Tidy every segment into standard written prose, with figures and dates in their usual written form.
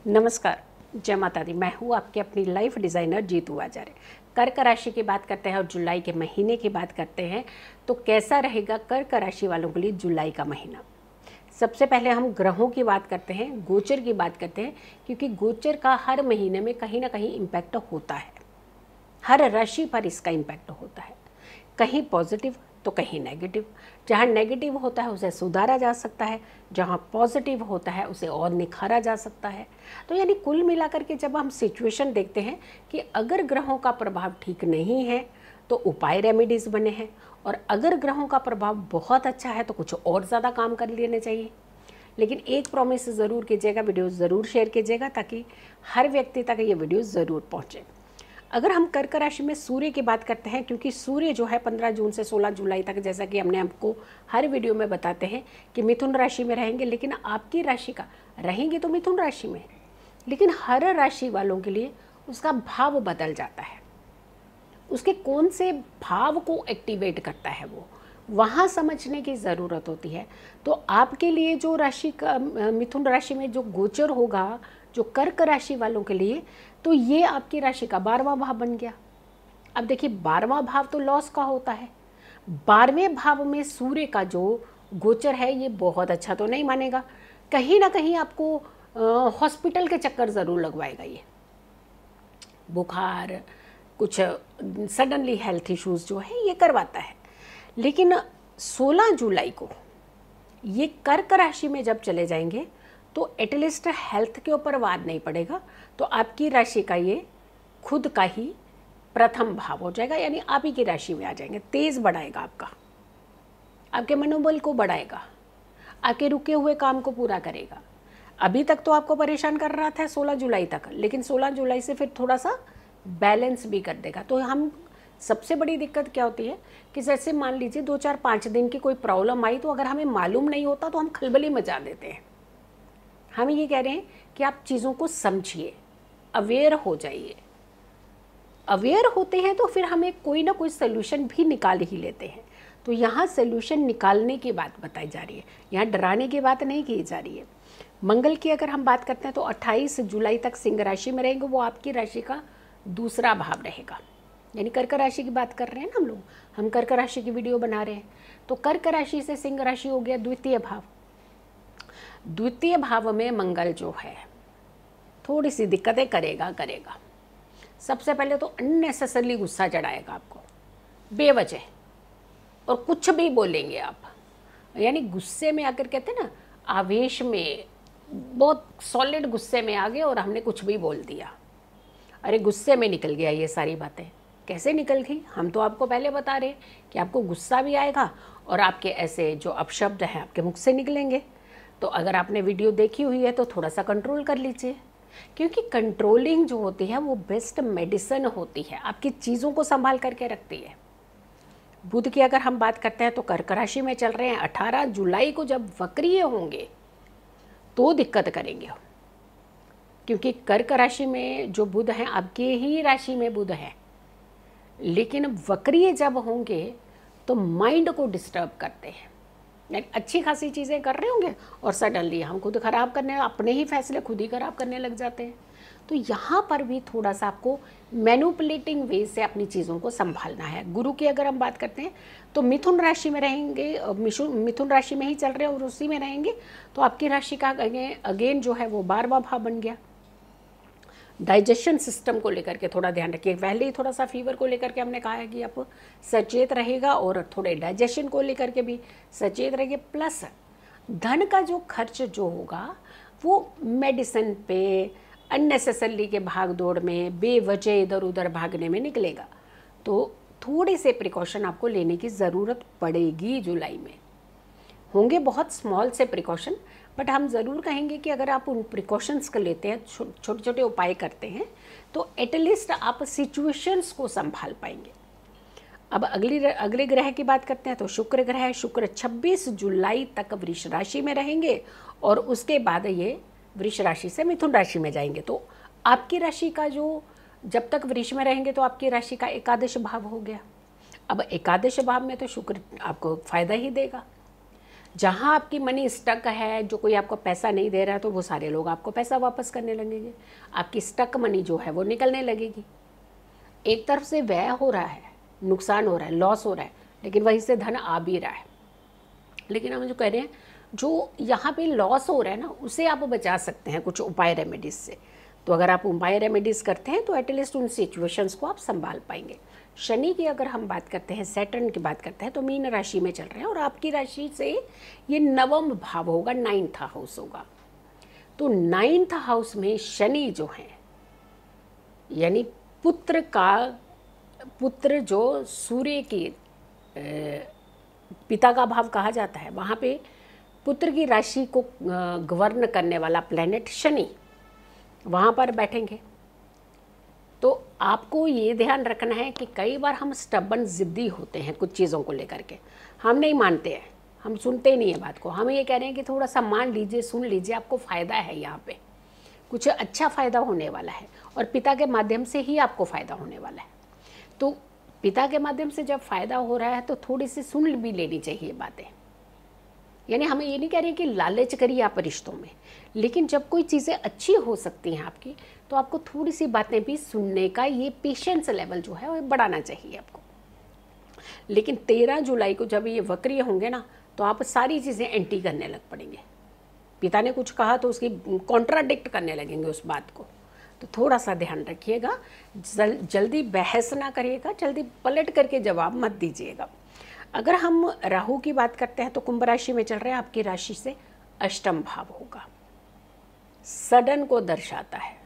नमस्कार, जय माता दी। मैं हूँ आपकी अपनी लाइफ डिज़ाइनर जीतू आचार्य। कर्क राशि की बात करते हैं और जुलाई के महीने की बात करते हैं, तो कैसा रहेगा कर्क राशि वालों के लिए जुलाई का महीना। सबसे पहले हम ग्रहों की बात करते हैं, गोचर की बात करते हैं, क्योंकि गोचर का हर महीने में कहीं ना कहीं इम्पैक्ट होता है। हर राशि पर इसका इम्पैक्ट होता है, कहीं पॉजिटिव तो कहीं नेगेटिव। जहाँ नेगेटिव होता है उसे सुधारा जा सकता है, जहाँ पॉजिटिव होता है उसे और निखारा जा सकता है। तो यानी कुल मिलाकर के जब हम सिचुएशन देखते हैं कि अगर ग्रहों का प्रभाव ठीक नहीं है तो उपाय रेमेडीज़ बने हैं, और अगर ग्रहों का प्रभाव बहुत अच्छा है तो कुछ और ज़्यादा काम कर लेने चाहिए। लेकिन एक प्रॉमिस ज़रूर कीजिएगा, वीडियो ज़रूर शेयर कीजिएगा ताकि हर व्यक्ति तक ये वीडियो ज़रूर पहुँचे। अगर हम कर्क राशि में सूर्य की बात करते हैं, क्योंकि सूर्य जो है 15 जून से 16 जुलाई तक, जैसा कि हमने आपको हर वीडियो में बताते हैं कि मिथुन राशि में रहेंगे, लेकिन आपकी राशि का रहेंगे तो मिथुन राशि में, लेकिन हर राशि वालों के लिए उसका भाव बदल जाता है। उसके कौन से भाव को एक्टिवेट करता है वो वहाँ समझने की ज़रूरत होती है। तो आपके लिए जो राशि का मिथुन राशि में जो गोचर होगा, जो कर्क राशि वालों के लिए, तो ये आपकी राशि का 12वां भाव बन गया। अब देखिए 12वां भाव तो लॉस का होता है। 12वें भाव में सूर्य का जो गोचर है ये बहुत अच्छा तो नहीं मानेगा, कहीं ना कहीं आपको हॉस्पिटल के चक्कर ज़रूर लगवाएगा। ये बुखार, कुछ सडनली हेल्थ इश्यूज जो है ये करवाता है। लेकिन 16 जुलाई को ये कर्क राशि में जब चले जाएंगे तो एटलीस्ट हेल्थ के ऊपर वार नहीं पड़ेगा, तो आपकी राशि का ये खुद का ही प्रथम भाव हो जाएगा, यानी आप ही की राशि में आ जाएंगे। तेज़ बढ़ाएगा आपका, आपके मनोबल को बढ़ाएगा, आपके रुके हुए काम को पूरा करेगा। अभी तक तो आपको परेशान कर रहा था 16 जुलाई तक, लेकिन 16 जुलाई से फिर थोड़ा सा बैलेंस भी कर देगा। तो हम सबसे बड़ी दिक्कत क्या होती है कि जैसे मान लीजिए 2-4-5 दिन की कोई प्रॉब्लम आई, तो अगर हमें मालूम नहीं होता तो हम खलबली मचा देते हैं। हम ये कह रहे हैं कि आप चीज़ों को समझिए, अवेयर हो जाइए। अवेयर होते हैं तो फिर हमें कोई ना कोई सोल्यूशन भी निकाल ही लेते हैं। तो यहाँ सोल्यूशन निकालने की बात बताई जा रही है, यहाँ डराने की बात नहीं की जा रही है। मंगल की अगर हम बात करते हैं तो 28 जुलाई तक सिंह राशि में रहेंगे, वो आपकी राशि का दूसरा भाव रहेगा। यानी कर्क राशि की बात कर रहे हैं ना हम कर्क राशि की वीडियो बना रहे हैं। तो कर्क राशि से सिंह राशि हो गया द्वितीय भाव। द्वितीय भाव में मंगल जो है थोड़ी सी दिक्कतें करेगा। सबसे पहले तो अननेसेसरली गुस्सा चढ़ाएगा आपको बेवजह, और कुछ भी बोलेंगे आप। यानी गुस्से में आकर, कहते हैं ना, आवेश में, बहुत सॉलिड गुस्से में आ गए और हमने कुछ भी बोल दिया। अरे गुस्से में निकल गया ये सारी बातें। कैसे निकल गई? हम तो आपको पहले बता रहे हैं कि आपको गुस्सा भी आएगा और आपके ऐसे जो अपशब्द हैं आपके मुख से निकलेंगे। तो अगर आपने वीडियो देखी हुई है तो थोड़ा सा कंट्रोल कर लीजिए, क्योंकि कंट्रोलिंग जो होती है वो बेस्ट मेडिसिन होती है, आपकी चीज़ों को संभाल करके रखती है। बुध की अगर हम बात करते हैं तो कर्क राशि में चल रहे हैं। 18 जुलाई को जब वक्रीय होंगे तो दिक्कत करेंगे, क्योंकि कर्क राशि में जो बुध हैं आपके ही राशि में बुध है, लेकिन वक्रीय जब होंगे तो माइंड को डिस्टर्ब करते हैं। अच्छी खासी चीज़ें कर रहे होंगे और सडनली हम खुद ख़राब करने, अपने ही फैसले खुद ही ख़राब करने लग जाते हैं। तो यहाँ पर भी थोड़ा सा आपको मैनिपुलेटिंग वे से अपनी चीज़ों को संभालना है। गुरु की अगर हम बात करते हैं तो मिथुन राशि में रहेंगे, मिथुन राशि में ही चल रहे हैं और उसी में रहेंगे, तो आपकी राशि का अगेन जो है वो 12वां भाव बन गया। डाइजेशन सिस्टम को लेकर के थोड़ा ध्यान रखिए। पहले ही थोड़ा सा फीवर को लेकर के हमने कहा है कि आप सचेत रहेगा, और थोड़े डाइजेशन को लेकर के भी सचेत रहिए। प्लस धन का जो खर्च जो होगा वो मेडिसिन पे, अननेसेसरली के भाग दौड़ में, बेवजह इधर उधर भागने में निकलेगा। तो थोड़े से प्रिकॉशन आपको लेने की ज़रूरत पड़ेगी। जुलाई में होंगे बहुत स्मॉल से प्रिकॉशन, बट हम ज़रूर कहेंगे कि अगर आप उन प्रिकॉशंस को लेते हैं, छोटे छोटे उपाय करते हैं, तो एटलीस्ट आप सिचुएशंस को संभाल पाएंगे। अब अगले ग्रह की बात करते हैं तो शुक्र ग्रह है। शुक्र 26 जुलाई तक वृष राशि में रहेंगे और उसके बाद ये वृष राशि से मिथुन राशि में जाएंगे। तो आपकी राशि का जो, जब तक वृष में रहेंगे तो आपकी राशि का एकादश भाव हो गया। अब एकादश भाव में तो शुक्र आपको फ़ायदा ही देगा। जहाँ आपकी मनी स्टक है, जो कोई आपको पैसा नहीं दे रहा है, तो वो सारे लोग आपको पैसा वापस करने लगेंगे, आपकी स्टक मनी जो है वो निकलने लगेगी। एक तरफ से व्यय हो रहा है, नुकसान हो रहा है, लॉस हो रहा है, लेकिन वहीं से धन आ भी रहा है। लेकिन हम जो कह रहे हैं, जो यहाँ पे लॉस हो रहा है ना, उसे आप बचा सकते हैं कुछ उपाय रेमेडीज से। तो अगर आप उपाय रेमेडीज करते हैं तो एटलीस्ट उन सिचुएशंस को आप संभाल पाएंगे। शनि की अगर हम बात करते हैं, सैटर्न की बात करते हैं, तो मीन राशि में चल रहे हैं और आपकी राशि से ये नवम भाव होगा, 9th हाउस होगा। तो 9th हाउस में शनि जो है, यानी पुत्र जो सूर्य की पिता का भाव कहा जाता है, वहाँ पे पुत्र की राशि को गवर्न करने वाला प्लैनेट शनि वहाँ पर बैठेंगे। तो आपको ये ध्यान रखना है कि कई बार हम स्टबन ज़िद्दी होते हैं कुछ चीज़ों को लेकर के, हम नहीं मानते हैं, हम सुनते नहीं है बात को। हम ये कह रहे हैं कि थोड़ा सा मान लीजिए, सुन लीजिए, आपको फ़ायदा है, यहाँ पे कुछ अच्छा फ़ायदा होने वाला है और पिता के माध्यम से ही आपको फ़ायदा होने वाला है। तो पिता के माध्यम से जब फ़ायदा हो रहा है तो थोड़ी सी सुन भी लेनी चाहिए बातें। यानी हमें ये नहीं कह रहे कि लालच करिए आप रिश्तों में, लेकिन जब कोई चीज़ें अच्छी हो सकती हैं आपकी, तो आपको थोड़ी सी बातें भी सुनने का ये पेशेंस लेवल जो है वो बढ़ाना चाहिए आपको। लेकिन 13 जुलाई को जब ये वक्रिय होंगे ना, तो आप सारी चीज़ें एंटी करने लग पड़ेंगे। पिता ने कुछ कहा तो उसकी कॉन्ट्राडिक्ट करने लगेंगे उस बात को। तो थोड़ा सा ध्यान रखिएगा, जल्दी बहस ना करिएगा, जल्दी पलट करके जवाब मत दीजिएगा। अगर हम राहु की बात करते हैं तो कुंभ राशि में चल रहे हैं, आपकी राशि से अष्टम भाव होगा, सडन को दर्शाता है।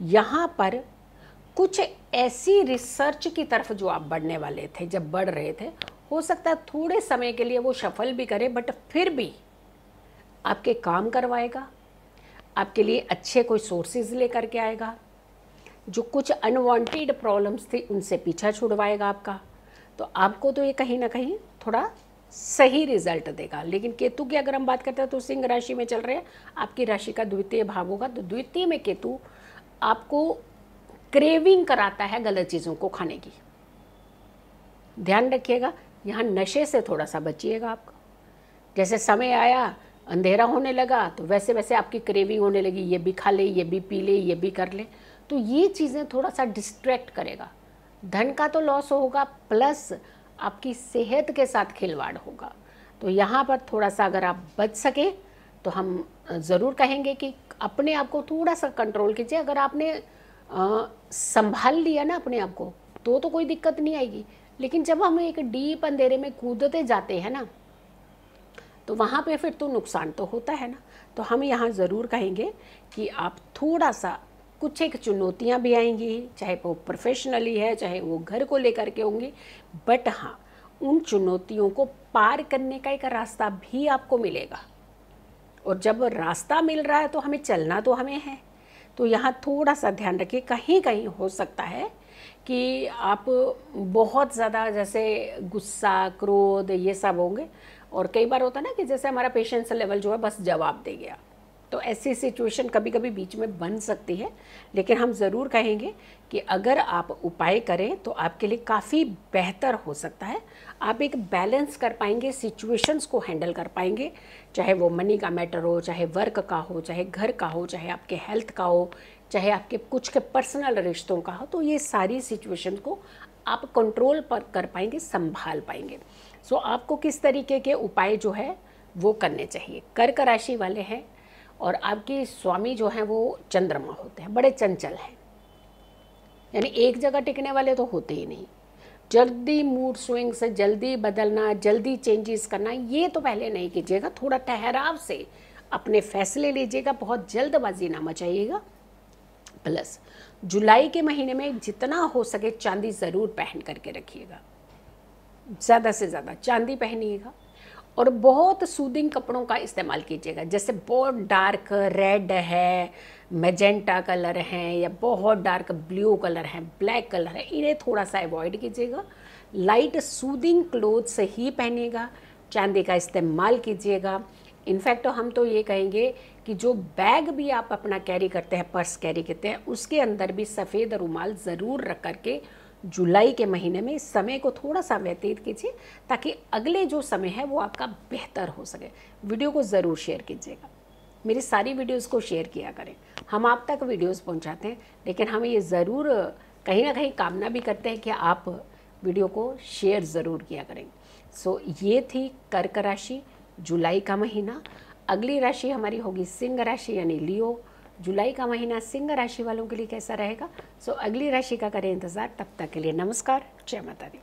यहाँ पर कुछ ऐसी रिसर्च की तरफ जो आप बढ़ने वाले थे, जब बढ़ रहे थे, हो सकता है थोड़े समय के लिए वो सफल भी करे, बट फिर भी आपके काम करवाएगा, आपके लिए अच्छे कोई सोर्सेज लेकर के आएगा, जो कुछ अनवांटेड प्रॉब्लम्स थी उनसे पीछा छुड़वाएगा आपका। तो आपको तो ये कहीं ना कहीं थोड़ा सही रिजल्ट देगा। लेकिन केतु की अगर हम बात करते हैं तो सिंह राशि में चल रहे हैं, आपकी राशि का द्वितीय भाव होगा। तो द्वितीय में केतु आपको क्रेविंग कराता है गलत चीज़ों को खाने की, ध्यान रखिएगा। यहाँ नशे से थोड़ा सा बचिएगा आपको। जैसे समय आया, अंधेरा होने लगा, तो वैसे वैसे आपकी क्रेविंग होने लगी, ये भी खा ले, ये भी पी ले, ये भी कर ले। तो ये चीज़ें थोड़ा सा डिस्ट्रैक्ट करेगा। धन का तो लॉस होगा, प्लस आपकी सेहत के साथ खिलवाड़ होगा। तो यहाँ पर थोड़ा सा अगर आप बच सके तो हम ज़रूर कहेंगे कि अपने आप को थोड़ा सा कंट्रोल कीजिए। अगर आपने संभाल लिया ना अपने आप को, तो कोई दिक्कत नहीं आएगी। लेकिन जब हम एक डीप अंधेरे में कूदते जाते हैं ना, तो वहाँ पे फिर तो नुकसान तो होता है ना। तो हम यहाँ ज़रूर कहेंगे कि आप थोड़ा सा, कुछ एक चुनौतियाँ भी आएंगी, चाहे वो प्रोफेशनली है, चाहे वो घर को लेकर के होंगी, बट हाँ, उन चुनौतियों को पार करने का एक रास्ता भी आपको मिलेगा। और जब रास्ता मिल रहा है तो हमें चलना तो हमें है। तो यहाँ थोड़ा सा ध्यान रखिए, कहीं कहीं हो सकता है कि आप बहुत ज़्यादा जैसे गुस्सा, क्रोध, ये सब होंगे। और कई बार होता है ना कि जैसे हमारा पेशेंस लेवल जो है बस जवाब दे गया, तो ऐसी सिचुएशन कभी कभी बीच में बन सकती है। लेकिन हम ज़रूर कहेंगे कि अगर आप उपाय करें तो आपके लिए काफ़ी बेहतर हो सकता है। आप एक बैलेंस कर पाएंगे, सिचुएशंस को हैंडल कर पाएंगे, चाहे वो मनी का मैटर हो, चाहे वर्क का हो, चाहे घर का हो, चाहे आपके हेल्थ का हो, चाहे आपके कुछ के पर्सनल रिश्तों का हो। तो ये सारी सिचुएशन को आप कंट्रोल पर कर पाएंगे, संभाल पाएंगे। सो आपको किस तरीके के उपाय जो है वो करने चाहिए। कर्क राशि वाले हैं और आपके स्वामी जो हैं वो चंद्रमा होते हैं, बड़े चंचल हैं, यानी एक जगह टिकने वाले तो होते ही नहीं। जल्दी मूड स्विंग से जल्दी बदलना, जल्दी चेंजेस करना, ये तो पहले नहीं कीजिएगा। थोड़ा ठहराव से अपने फैसले लीजिएगा, बहुत जल्दबाजी ना मचाइएगा। प्लस जुलाई के महीने में जितना हो सके चांदी ज़रूर पहन करके रखिएगा, ज़्यादा से ज़्यादा चांदी पहनिएगा। और बहुत सूदिंग कपड़ों का इस्तेमाल कीजिएगा, जैसे बहुत डार्क रेड है, मैजेंटा कलर हैं, या बहुत डार्क ब्लू कलर है, ब्लैक कलर है, इन्हें थोड़ा सा अवॉइड कीजिएगा। लाइट सूदिंग क्लोथ्स ही पहनिएगा, चांदी का इस्तेमाल कीजिएगा। इनफैक्ट हम तो ये कहेंगे कि जो बैग भी आप अपना कैरी करते हैं, पर्स कैरी करते हैं, उसके अंदर भी सफ़ेद रुमाल ज़रूर रख करके जुलाई के महीने में इस समय को थोड़ा सा व्यतीत कीजिए ताकि अगले जो समय है वो आपका बेहतर हो सके। वीडियो को ज़रूर शेयर कीजिएगा, मेरी सारी वीडियोस को शेयर किया करें। हम आप तक वीडियोस पहुंचाते हैं, लेकिन हम ये ज़रूर कहीं ना कहीं कामना भी करते हैं कि आप वीडियो को शेयर ज़रूर किया करें। सो ये थी कर्क राशि, जुलाई का महीना। अगली राशि हमारी होगी सिंह राशि यानी लियो। जुलाई का महीना सिंह राशि वालों के लिए कैसा रहेगा, सो अगली राशि का करें इंतज़ार। तब तक के लिए नमस्कार, जय माता दी।